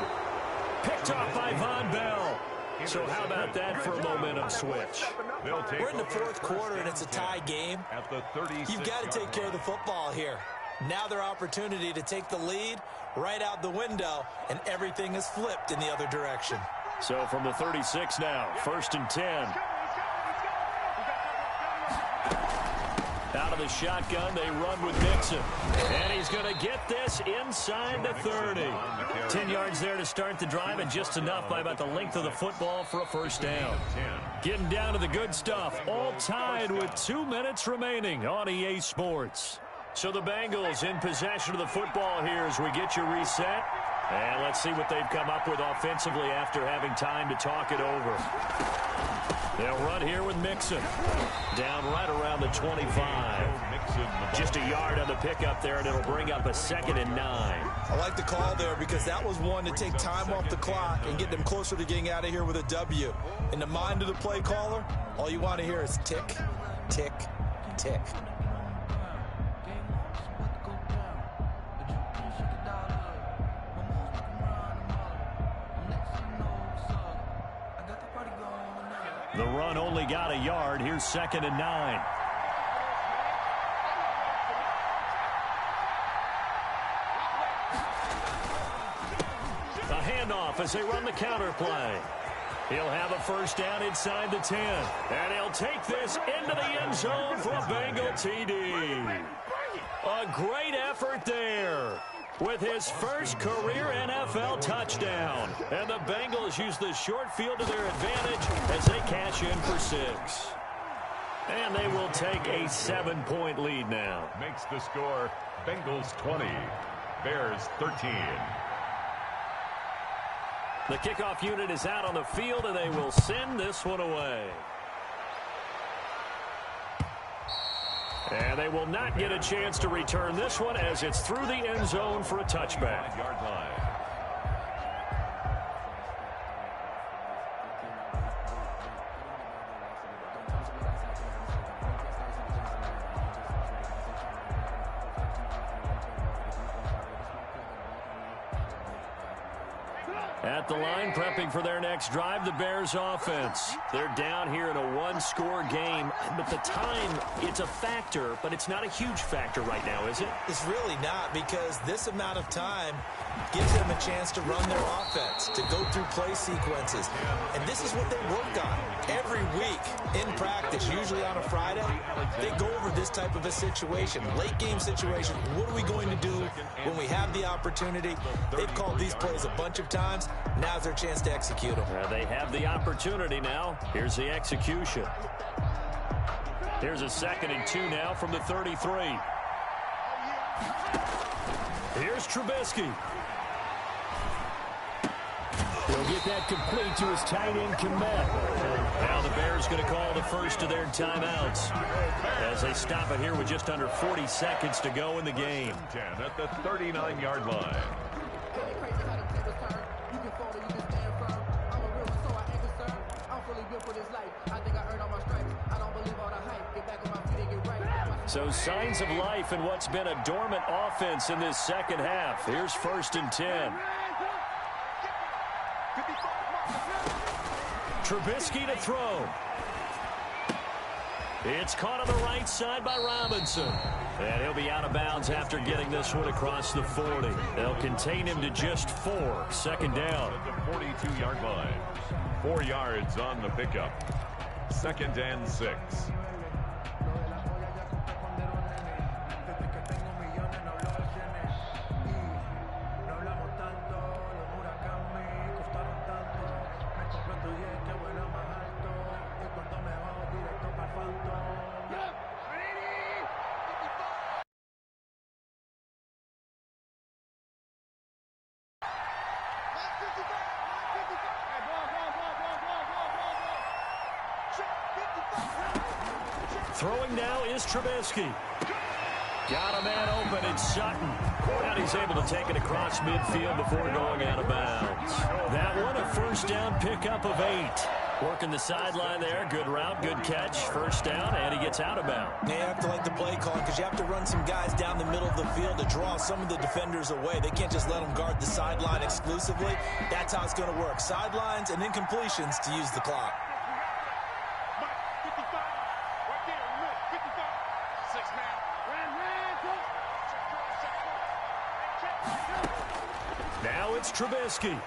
Speaker 1: Picked off by Von Bell. So how about that for a momentum switch?
Speaker 5: We're in the 4th quarter, and it's a tie game. You've got to take care of the football here. Now their opportunity to take the lead right out the window, and everything is flipped in the other direction.
Speaker 1: So from the 36 now, 1st and 10. Out of the shotgun, they run with Mixon. And he's going to get this inside the 30. 10 yards there to start the drive, and just enough by about the length of the football for a first down. Getting down to the good stuff. All tied with 2 minutes remaining on EA Sports. So the Bengals in possession of the football here as we get you reset. And let's see what they've come up with offensively after having time to talk it over. They'll run here with Mixon. Down right around the 25. Just a yard on the pickup there, and it'll bring up a 2nd and 9.
Speaker 5: I like the call there because that was one to take time off the clock and get them closer to getting out of here with a W. In the mind of the play caller, all you want to hear is tick, tick, tick.
Speaker 1: The run only got a yard. Here's 2nd and 9. A handoff as they run the counter play. He'll have a first down inside the 10. And he'll take this into the end zone for a Bengal TD. A great effort there with his first career NFL touchdown. And the Bengals use the short field to their advantage as they cash in for 6. And they will take a 7-point lead now.
Speaker 3: Makes the score Bengals 20, Bears 13.
Speaker 1: The kickoff unit is out on the field, and they will send this one away. And they will not get a chance to return this one as it's through the end zone for a touchback.
Speaker 3: Yard line.
Speaker 1: At the line, prepping for their next drive, the Bears offense. They're down here in a one-score game, but the time, it's a factor, but it's not a huge factor right now, is it?
Speaker 5: It's really not, because this amount of time gives them a chance to run their offense, to go through play sequences. And this is what they work on every week in practice, usually on a Friday. They go over this type of a situation, late game situation. What are we going to do when we have the opportunity? They've called these plays a bunch of times. Now's their chance to execute them.
Speaker 1: They have the opportunity now. Here's the execution. Here's a 2nd and 2 now from the 33. Here's Trubisky. He'll get that complete to his tight end, Kmet. Now the Bears going to call the first of their timeouts as they stop it here with just under 40 seconds to go in the game.
Speaker 3: 10 at the 39-yard line.
Speaker 1: So signs of life in what's been a dormant offense in this second half. Here's 1st and 10. Trubisky to throw. It's caught on the right side by Robinson. And he'll be out of bounds after getting this one across the 40. They'll contain him to just 4. Second down.
Speaker 3: At the 42-yard line. 4 yards on the pickup. 2nd and 6.
Speaker 1: Throwing now is Trubisky. Got a man open in Sutton. And he's able to take it across midfield before going out of bounds. That one a first down pickup of 8. Working the sideline there. Good route, good catch. First down, and he gets out of bounds.
Speaker 2: Yeah, you have to like the play call because you have to run some guys down the middle of the field to draw some of the defenders away. They can't just let them guard the sideline exclusively. That's how it's going to work. Sidelines and incompletions to use the clock.
Speaker 1: Now it's Trubisky.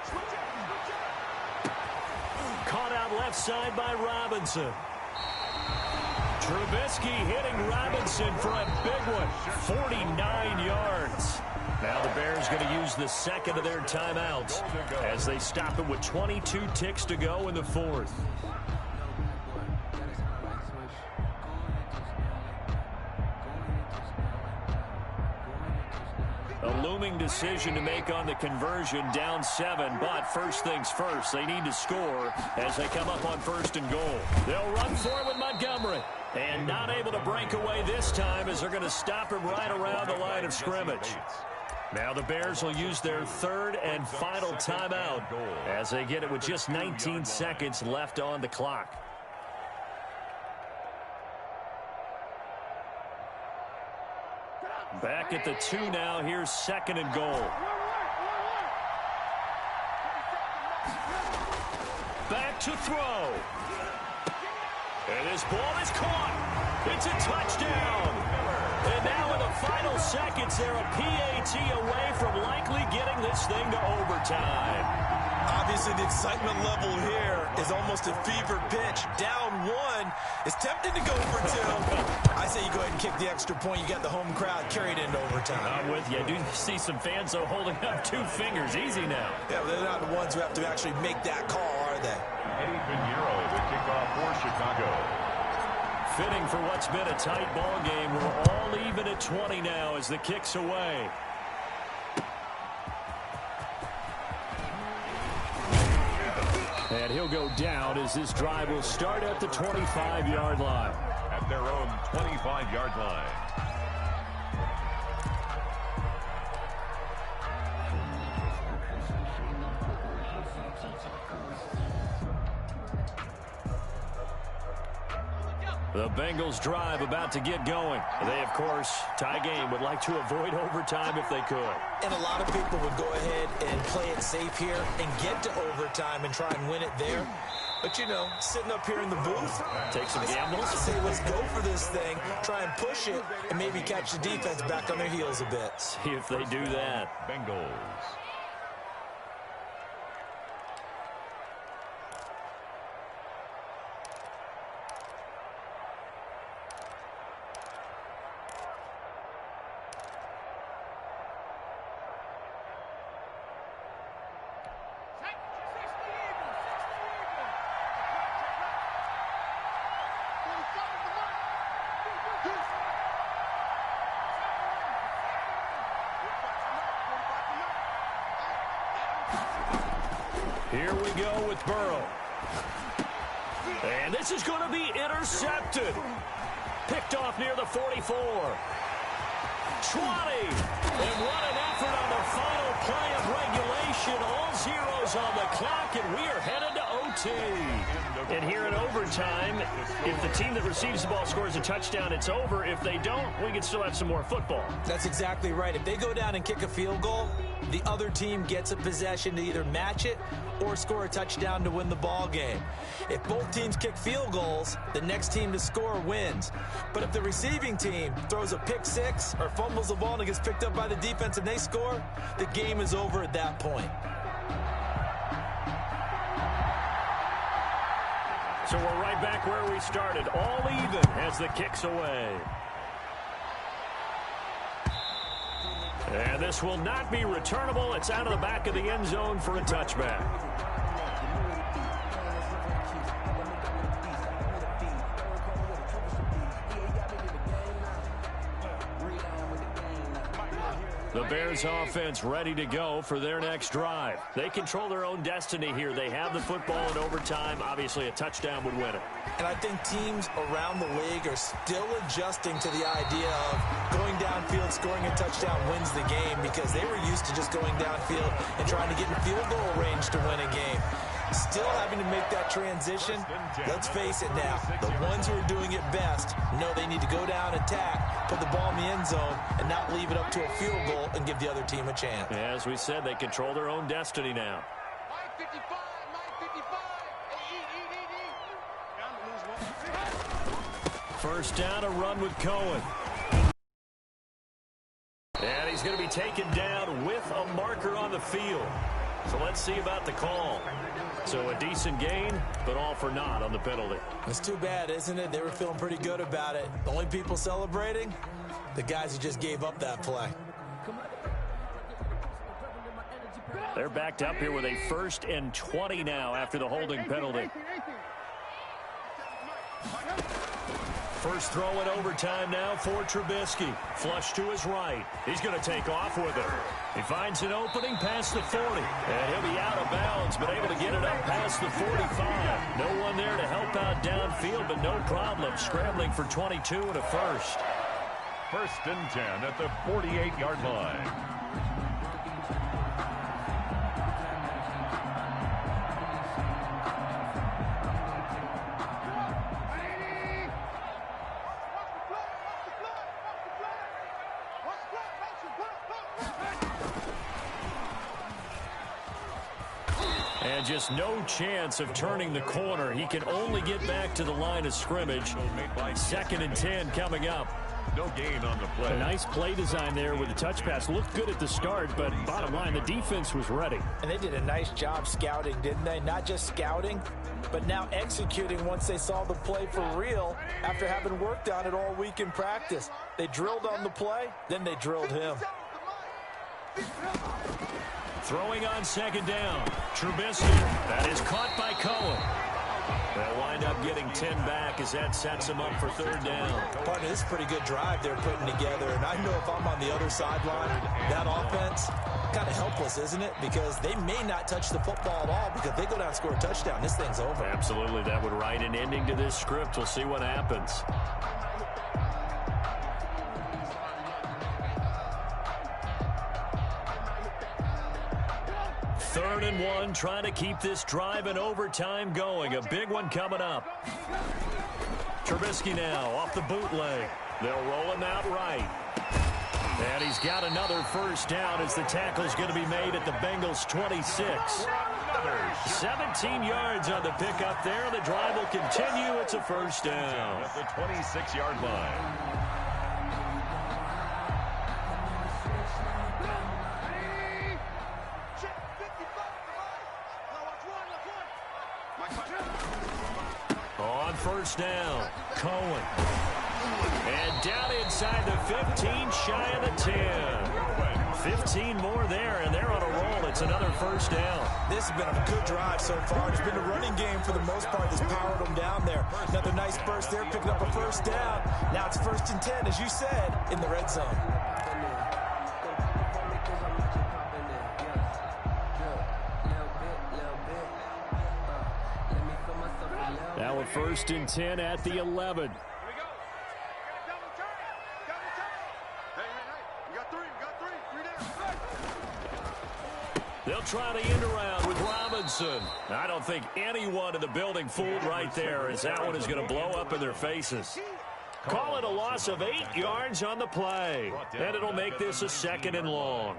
Speaker 1: Caught out left side by Robinson. Trubisky hitting Robinson for a big one. 49 yards. Now the Bears going to use the second of their timeouts as they stop him with 22 ticks to go in the 4th. A looming decision to make on the conversion, down 7, but first things first, they need to score as they come up on 1st and goal. They'll run for it with Montgomery, and not able to break away this time as they're going to stop him right around the line of scrimmage. Now the Bears will use their 3rd and final timeout as they get it with just 19 seconds left on the clock. Back at the 2 now. Here's 2nd and goal. Back to throw. And his ball is caught. It's a touchdown. And now in the final seconds, they're a PAT away from likely getting this thing to overtime.
Speaker 2: Obviously, the excitement level here is almost a fever pitch. Down 1. It's tempting to go for 2. I say you go ahead and kick the extra point. You got the home crowd carried into overtime.
Speaker 1: I'm with you. I do see some fans, though, holding up 2 fingers. Easy now.
Speaker 2: Yeah, they're not the ones who have to actually make that call, are they?
Speaker 3: Eddie Pinheiro, the kickoff for Chicago.
Speaker 1: Fitting for what's been a tight ball game. We're all even at 20 now as the kick's away. And he'll go down as this drive will start at the 25-yard line.
Speaker 3: At their own 25-yard line.
Speaker 1: The Bengals drive about to get going. They, of course, tie game, would like to avoid overtime if they could.
Speaker 2: And a lot of people would go ahead and play it safe here and get to overtime and try and win it there. But, you know, sitting up here in the booth,
Speaker 1: take some gambles.
Speaker 2: I say let's go for this thing, try and push it, and maybe catch the defense back on their heels a bit.
Speaker 1: See if they do that.
Speaker 3: Bengals.
Speaker 1: Here we go with Burrow. And this is going to be intercepted. Picked off near the 44. 20. And what an effort on the final play of regulation. All zeros on the clock, and we are headed to PAT. And here in overtime, if the team that receives the ball scores a touchdown, it's over. If they don't, we can still have some more football.
Speaker 2: That's exactly right. If they go down and kick a field goal, the other team gets a possession to either match it or score a touchdown to win the ball game. If both teams kick field goals, the next team to score wins. But if the receiving team throws a pick six or fumbles the ball and it gets picked up by the defense and they score, the game is over at that point.
Speaker 1: So we're right back where we started, all even as the kick's away. And this will not be returnable. It's out of the back of the end zone for a touchback. The Bears offense ready to go for their next drive. They control their own destiny here. They have the football in overtime. Obviously, a touchdown would win it.
Speaker 2: And I think teams around the league are still adjusting to the idea of going downfield, scoring a touchdown wins the game, because they were used to just going downfield and trying to get in field goal range to win a game. Still having to make that transition. Let's face it now, the ones who are doing it best know they need to go down, attack, put the ball in the end zone, and not leave it up to a field goal and give the other team a chance.
Speaker 1: As we said, they control their own destiny now. First down, a run with Cohen. And he's going to be taken down with a marker on the field. So let's see about the call. So a decent gain, but all for naught on the penalty.
Speaker 2: It's too bad, isn't it? They were feeling pretty good about it. The only people celebrating, the guys who just gave up that play.
Speaker 1: They're backed up here with a 1st and 20 now after the holding penalty. First throw in overtime now for Trubisky. Flush to his right. He's going to take off with it. He finds an opening past the 40. And he'll be out of bounds, but able to get it up past the 45. No one there to help out downfield, but no problem. Scrambling for 22 and a first.
Speaker 3: 1st and 10 at the 48-yard line.
Speaker 1: And just no chance of turning the corner. He can only get back to the line of scrimmage. 2nd and 10 coming up.
Speaker 3: No gain on the play.
Speaker 1: A nice play design there with the touch pass. Looked good at the start, but bottom line, the defense was ready.
Speaker 5: And they did a nice job scouting, didn't they? Not just scouting, but now executing once they saw the play for real after having worked on it all week in practice. They drilled on the play, then they drilled him.
Speaker 1: Throwing on 2nd down. Trubisky. That is caught by Cohen. They'll wind up getting 10 back as that sets them up for 3rd down.
Speaker 2: Partner, this is a pretty good drive they're putting together. And I know if I'm on the other sideline, that offense, kind of helpless, isn't it? Because they may not touch the football at all, because if they go down and score a touchdown, this thing's over.
Speaker 1: Absolutely. That would write an ending to this script. We'll see what happens. 3rd and 1, trying to keep this drive in overtime going. A big one coming up. Trubisky now off the bootleg. They'll roll him out right. And he's got another first down as the tackle's going to be made at the Bengals 26. 17 yards on the pickup there. The drive will continue. It's a first down.
Speaker 3: At the 26-yard line.
Speaker 1: On first down, Cohen. And down inside the 15, shy of the 10. 15 more there, and they're on a roll. It's another first down.
Speaker 2: This has been a good drive so far. It's been a running game for the most part that's powered them down there. Another nice burst there, picking up a first down. Now it's 1st and 10, as you said, in the red zone.
Speaker 1: Now a 1st and 10 at the 11. They'll try the end around with Robinson. I don't think anyone in the building fooled right there, as that one is going to blow up in their faces. Call it a loss of 8 yards on the play. And it'll make this a 2nd and long.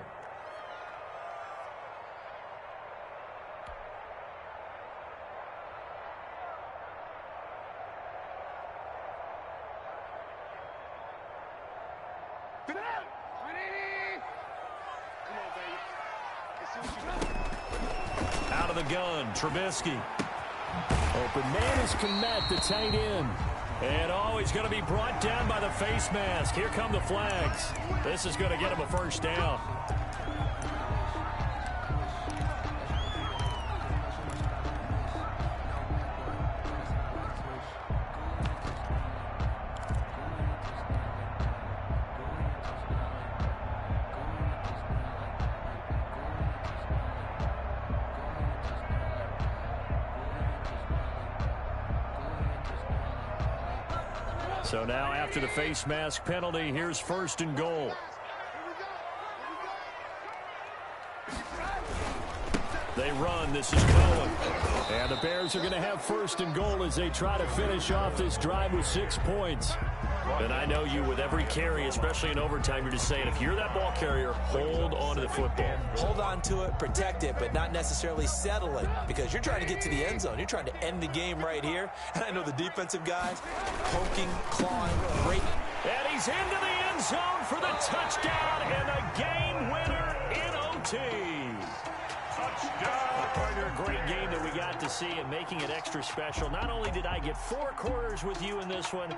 Speaker 1: Out of the gun, Trubisky. Open man is Kmet, the tight end. And he's going to be brought down by the face mask. Here come the flags. This is going to get him a first down. So now after the face mask penalty, here's 1st and goal. They run. This is Cohen. And the Bears are going to have 1st and goal as they try to finish off this drive with 6 points. And I know you, with every carry, especially in overtime, you're just saying, if you're that ball carrier, hold on to the football.
Speaker 2: Hold on to it, protect it, but not necessarily settle it, because you're trying to get to the end zone. You're trying to end the game right here. And I know the defensive guys, poking, clawing, great.
Speaker 1: And he's into the end zone for the touchdown and a game winner in OT. Partner, a great game that we got to see and making it extra special. Not only did I get 4 quarters with you in this one,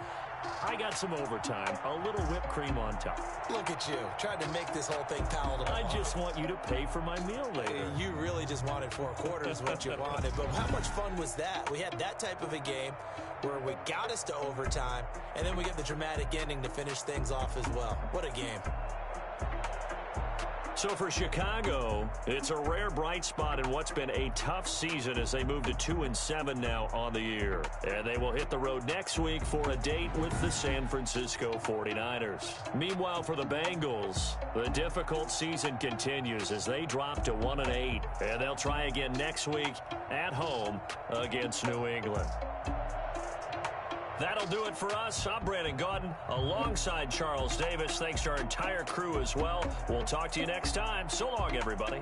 Speaker 1: I got some overtime, a little whipped cream on top.
Speaker 2: Look at you, trying to make this whole thing palatable.
Speaker 1: I just want you to pay for my meal later.
Speaker 2: You really just wanted 4 quarters, what you wanted. But how much fun was that? We had that type of a game where we got us to overtime, and then we get the dramatic ending to finish things off as well. What a game.
Speaker 1: So for Chicago, it's a rare bright spot in what's been a tough season as they move to 2-7 now on the year. And they will hit the road next week for a date with the San Francisco 49ers. Meanwhile, for the Bengals, the difficult season continues as they drop to 1-8. And they'll try again next week at home against New England. That'll do it for us. I'm Brandon Gaudin alongside Charles Davis. Thanks to our entire crew as well. We'll talk to you next time. So long, everybody.